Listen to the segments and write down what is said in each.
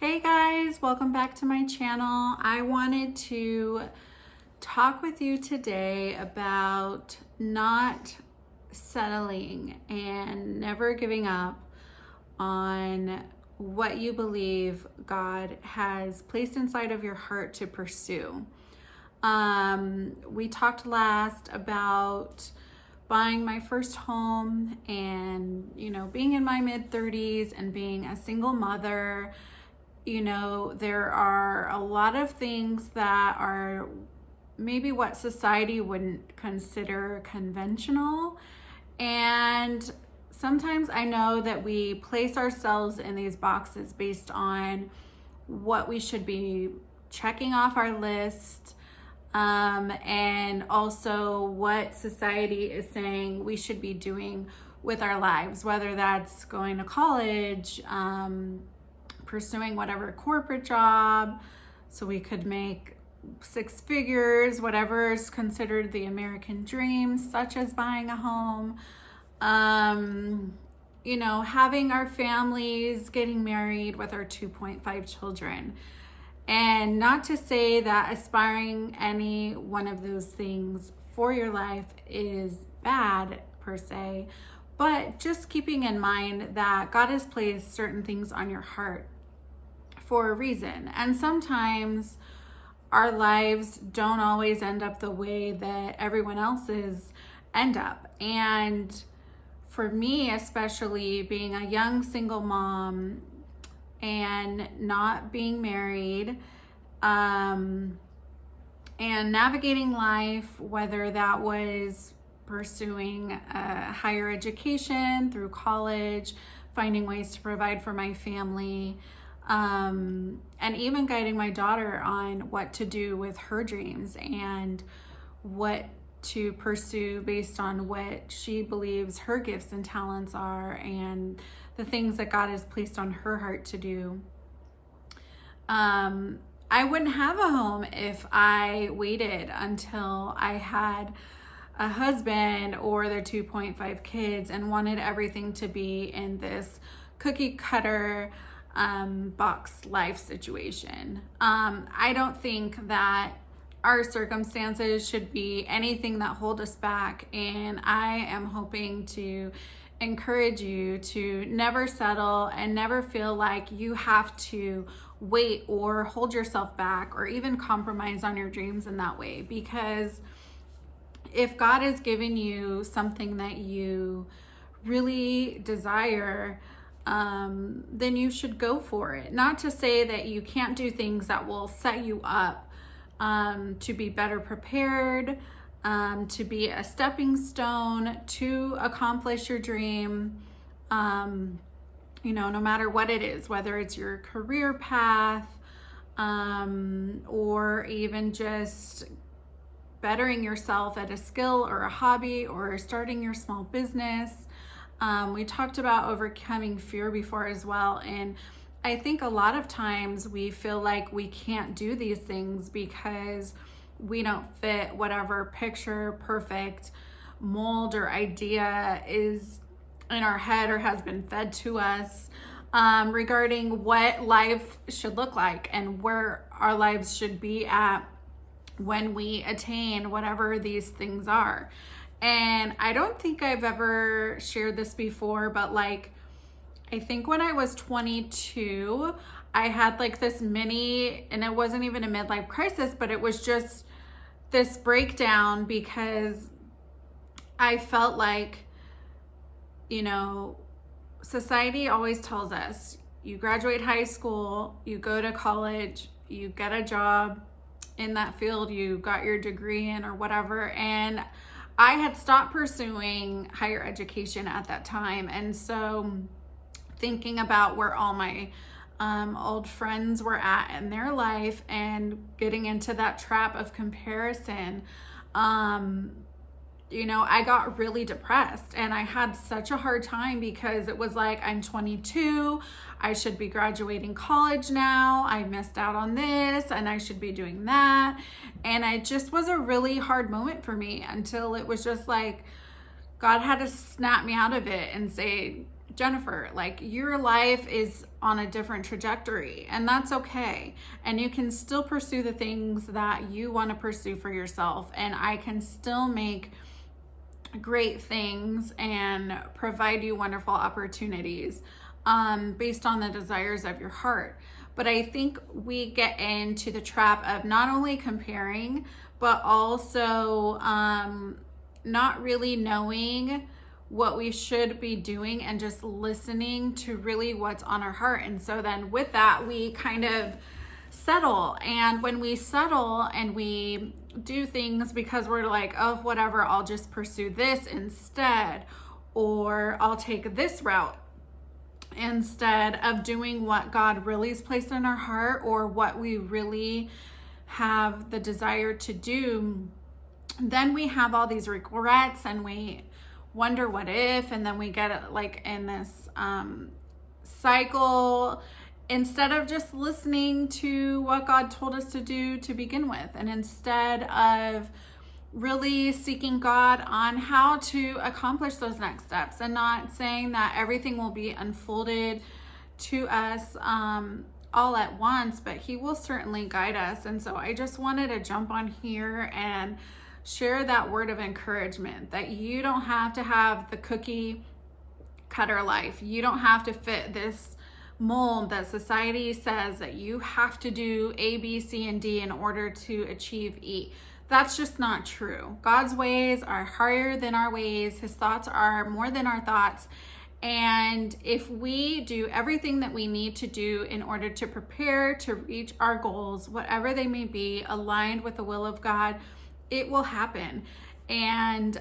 Hey guys, welcome back to my channel. I wanted to talk with you today about not settling and never giving up on what you believe God has placed inside of your heart to pursue. We talked last about buying my first home and, being in my mid-30s and being a single mother. There are a lot of things that are maybe what society wouldn't consider conventional. And sometimes I know that we place ourselves in these boxes based on what we should be checking off our list, and also what society is saying we should be doing with our lives, whether that's going to college, pursuing whatever corporate job so we could make six figures, whatever is considered the American dream, such as buying a home, having our families, getting married with our 2.5 children. And not to say that aspiring any one of those things for your life is bad per se, but just keeping in mind that God has placed certain things on your heart for a reason. And sometimes our lives don't always end up the way that everyone else's end up. And for me, especially being a young single mom and not being married, and navigating life, whether that was pursuing a higher education through college, finding ways to provide for my family, and even guiding my daughter on what to do with her dreams and what to pursue based on what she believes her gifts and talents are and the things that God has placed on her heart to do. I wouldn't have a home if I waited until I had a husband or the 2.5 kids and wanted everything to be in this cookie cutter box life situation. I don't think that our circumstances should be anything that hold us back, and I am hoping to encourage you to never settle and never feel like you have to wait or hold yourself back or even compromise on your dreams in that way, because if God has given you something that you really desire, then you should go for it. Not to say that you can't do things that will set you up to be better prepared, to be a stepping stone to accomplish your dream, no matter what it is, whether it's your career path, or even just bettering yourself at a skill or a hobby or starting your small business. We talked about overcoming fear before as well. And I think a lot of times we feel like we can't do these things because we don't fit whatever picture perfect mold or idea is in our head or has been fed to us, regarding what life should look like and where our lives should be at when we attain whatever these things are. And I don't think I've ever shared this before, but I think when I was 22, I had this mini, and it wasn't even a midlife crisis, but it was just this breakdown because I felt like, society always tells us you graduate high school, you go to college, you get a job in that field you got your degree in or whatever. And I had stopped pursuing higher education at that time. And so thinking about where all my old friends were at in their life and getting into that trap of comparison, I got really depressed and I had such a hard time because it was like, I'm 22, I should be graduating college now, I missed out on this and I should be doing that. And it just was a really hard moment for me until it was just like God had to snap me out of it and say, Jennifer, like your life is on a different trajectory, and that's okay. And you can still pursue the things that you want to pursue for yourself, and I can still make great things and provide you wonderful opportunities based on the desires of your heart. But I think we get into the trap of not only comparing, but also not really knowing what we should be doing and just listening to really what's on our heart. And so then with that, we kind of settle. And when we settle and we do things because we're like, oh, whatever, I'll just pursue this instead, or I'll take this route instead of doing what God really has placed in our heart or what we really have the desire to do, then we have all these regrets and we wonder what if, and then we get like in this cycle instead of just listening to what God told us to do to begin with, and instead of really seeking God on how to accomplish those next steps, and not saying that everything will be unfolded to us all at once, but He will certainly guide us. And so I just wanted to jump on here and share that word of encouragement that you don't have to have the cookie cutter life. You don't have to fit this mold that society says that you have to do A, B, C, and D in order to achieve E. That's just not true. God's ways are higher than our ways. His thoughts are more than our thoughts. And if we do everything that we need to do in order to prepare to reach our goals, whatever they may be, aligned with the will of God, it will happen. And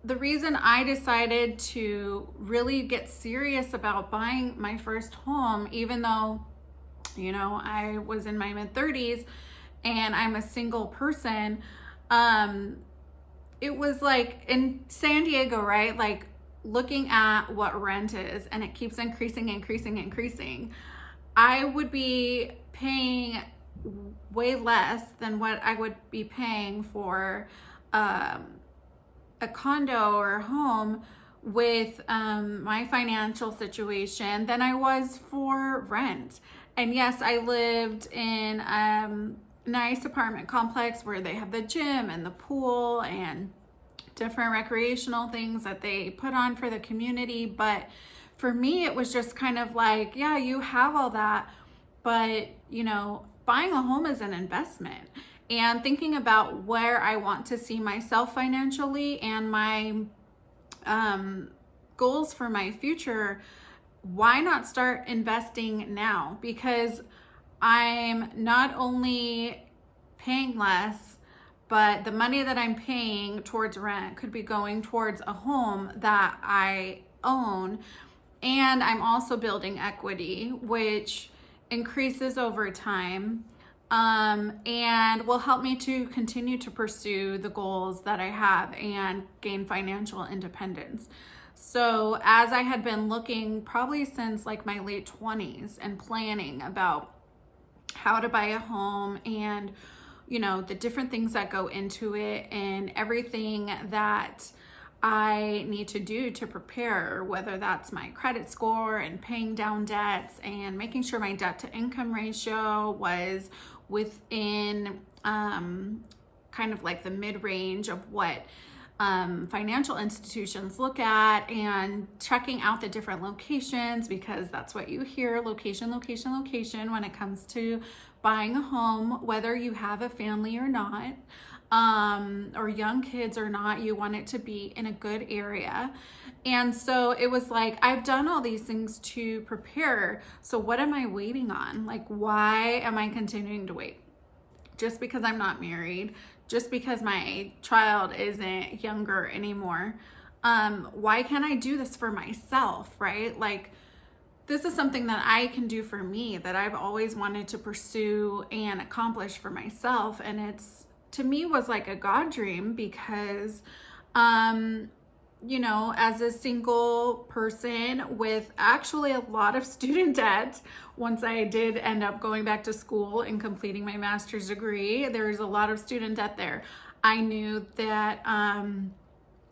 the reason I decided to really get serious about buying my first home, even though, you know, I was in my mid-30s and I'm a single person, it was like in San Diego, right? Like looking at what rent is, and it keeps increasing. I would be paying way less than what I would be paying for a condo or a home with my financial situation than I was for rent. And yes, I lived in nice apartment complex where they have the gym and the pool and different recreational things that they put on for the community. But for me, it was just kind of like, yeah, you have all that, but you know, buying a home is an investment. And thinking about where I want to see myself financially and my goals for my future, why not start investing now? Because I'm not only paying less, but the money that I'm paying towards rent could be going towards a home that I own. And I'm also building equity, which increases over time, and will help me to continue to pursue the goals that I have and gain financial independence. So as I had been looking probably since like my late 20s and planning about how to buy a home and, you know, the different things that go into it and everything that I need to do to prepare, whether that's my credit score and paying down debts and making sure my debt to income ratio was within kind of like the mid-range of what financial institutions look at, and checking out the different locations, because that's what you hear, location when it comes to buying a home, whether you have a family or not, or young kids or not, you want it to be in a good area. And so it was like, I've done all these things to prepare. So what am I waiting on? Like, why am I continuing to wait? Just because I'm not married, just because my child isn't younger anymore. Why can't I do this for myself, right? Like, this is something that I can do for me, that I've always wanted to pursue and accomplish for myself. And it's, to me, was like a God dream because, you know, as a single person with actually a lot of student debt, once I did end up going back to school and completing my master's degree, there's a lot of student debt there. I knew that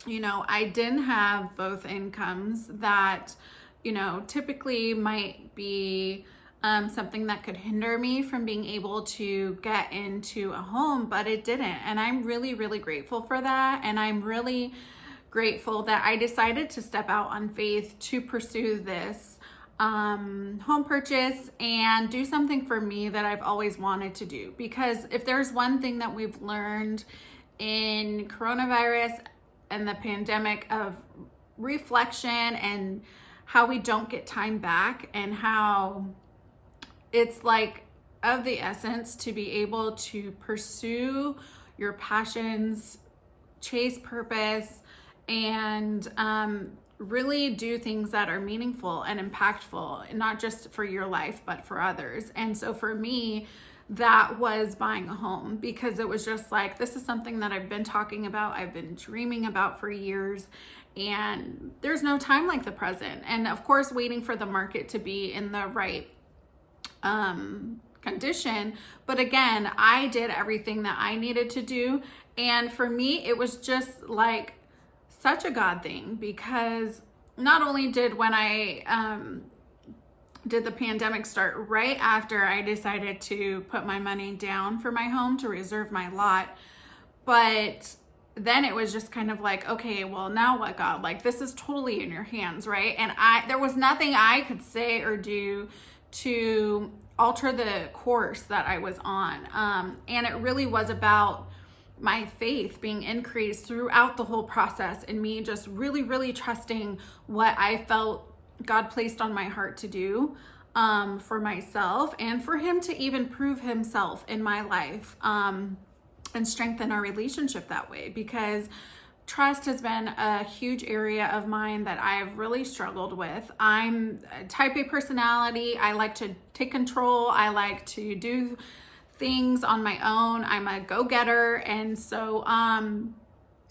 I didn't have both incomes that, typically might be something that could hinder me from being able to get into a home, but it didn't. And I'm really, really grateful for that. And I'm really grateful that I decided to step out on faith to pursue this home purchase and do something for me that I've always wanted to do. Because if there's one thing that we've learned in coronavirus and the pandemic of reflection and how we don't get time back, and how it's like of the essence to be able to pursue your passions, chase purpose, and really do things that are meaningful and impactful, not just for your life, but for others. And so for me, that was buying a home, because it was just like, this is something that I've been talking about, I've been dreaming about for years, and there's no time like the present. And of course, waiting for the market to be in the right condition. But again, I did everything that I needed to do. And for me, it was just like such a God thing, because not only did when I did the pandemic start right after I decided to put my money down for my home to reserve my lot, but then it was just kind of like, okay, well, now what, God? Like, this is totally in your hands, right? And there was nothing I could say or do to alter the course that I was on. And it really was about my faith being increased throughout the whole process, and me just really, really trusting what I felt God placed on my heart to do for myself, and for him to even prove himself in my life and strengthen our relationship that way. Because trust has been a huge area of mine that I've really struggled with. I'm a type A personality. I like to take control. I like to do things on my own. I'm a go-getter. And so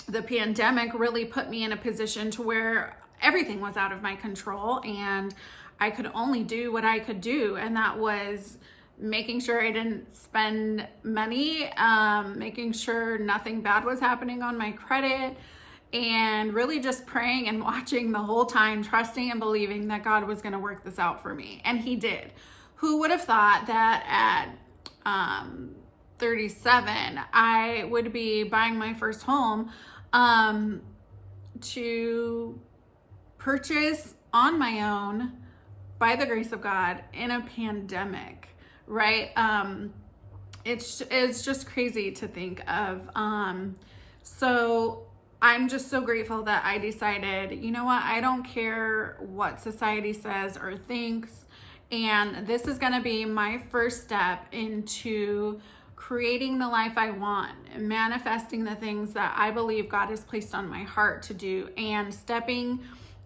the pandemic really put me in a position to where everything was out of my control, and I could only do what I could do. And that was making sure I didn't spend money, making sure nothing bad was happening on my credit, and really just praying and watching the whole time, trusting and believing that God was going to work this out for me. And he did. Who would have thought that at 37, I would be buying my first home to purchase on my own by the grace of God in a pandemic, right? It's just crazy to think of. So I'm just so grateful that I decided, you know what, I don't care what society says or thinks. And this is going to be my first step into creating the life I want, manifesting the things that I believe God has placed on my heart to do, and stepping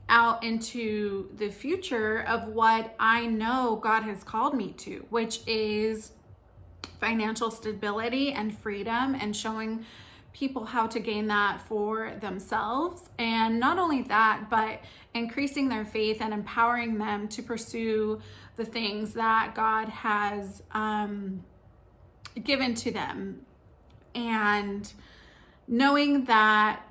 out into the future of what I know God has called me to, which is financial stability and freedom, and showing people how to gain that for themselves. And not only that, but increasing their faith and empowering them to pursue the things that God has given to them. And knowing that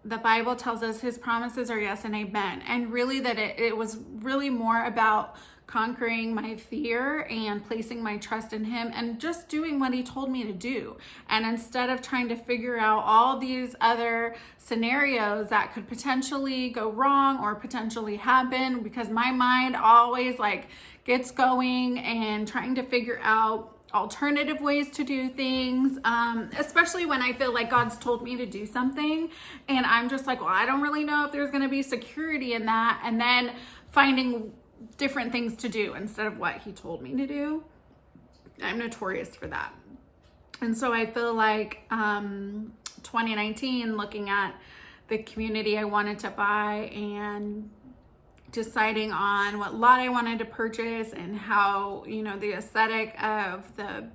the Bible tells us his promises are yes and amen. And really that it was really more about conquering my fear and placing my trust in him and just doing what he told me to do. And instead of trying to figure out all these other scenarios that could potentially go wrong or potentially happen, because my mind always like gets going and trying to figure out alternative ways to do things, especially when I feel like God's told me to do something and I'm just like, well, I don't really know if there's going to be security in that, and then finding different things to do instead of what he told me to do. I'm notorious for that. And so I feel like 2019, looking at the community I wanted to buy and deciding on what lot I wanted to purchase and how, the aesthetic of the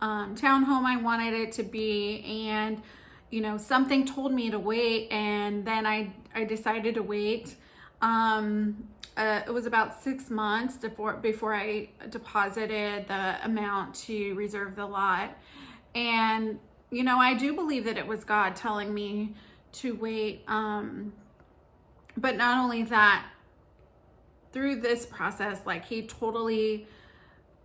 townhome I wanted it to be. And, something told me to wait, and then I decided to wait. It was about 6 months before I deposited the amount to reserve the lot. And, I do believe that it was God telling me to wait. But not only that, through this process, like, he totally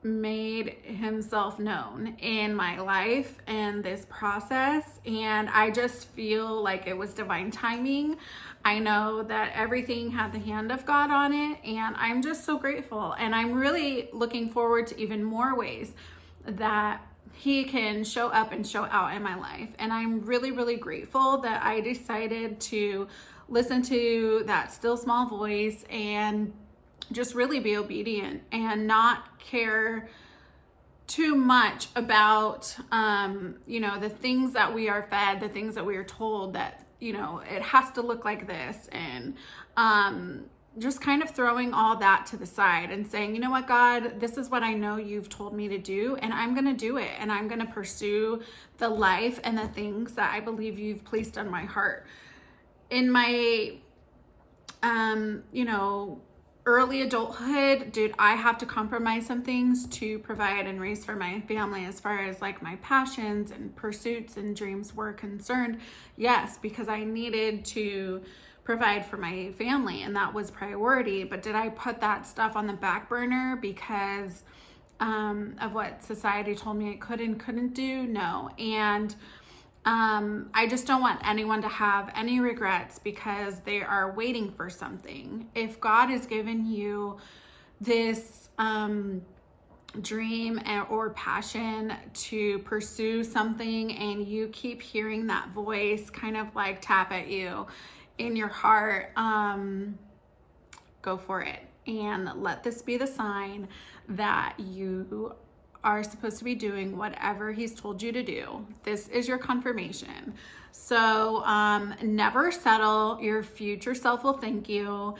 made himself known in my life and this process, and I just feel like it was divine timing. I know that everything had the hand of God on it, and I'm just so grateful, and I'm really looking forward to even more ways that he can show up and show out in my life. And I'm really, really grateful that I decided to listen to that still small voice and just really be obedient and not care too much about, the things that we are fed, the things that we are told that, it has to look like this. And just kind of throwing all that to the side and saying, you know what, God, this is what I know you've told me to do, and I'm going to do it. And I'm going to pursue the life and the things that I believe you've placed on my heart. In my, early adulthood, dude, I have to compromise some things to provide and raise for my family as far as like my passions and pursuits and dreams were concerned. Yes, because I needed to provide for my family, and that was priority. But did I put that stuff on the back burner because of what society told me I could and couldn't do? No. And I just don't want anyone to have any regrets because they are waiting for something. If God has given you this dream or passion to pursue something, and you keep hearing that voice kind of like tap at you in your heart, go for it. And let this be the sign that you are supposed to be doing whatever he's told you to do. This is your confirmation. So never settle. Your future self will thank you.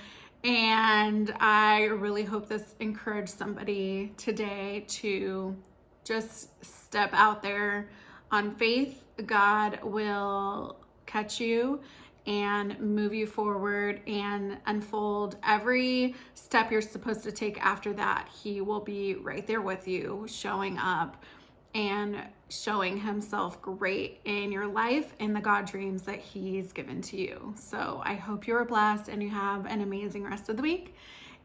And I really hope this encouraged somebody today to just step out there on faith. God will catch you and move you forward and unfold every step you're supposed to take after that. He will be right there with you, showing up and showing himself great in your life and the God dreams that he's given to you. So I hope you're blessed and you have an amazing rest of the week.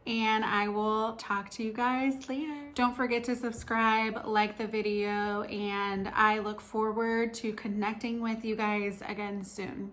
And I will talk to you guys later. Don't forget to subscribe, like the video, and I look forward to connecting with you guys again soon.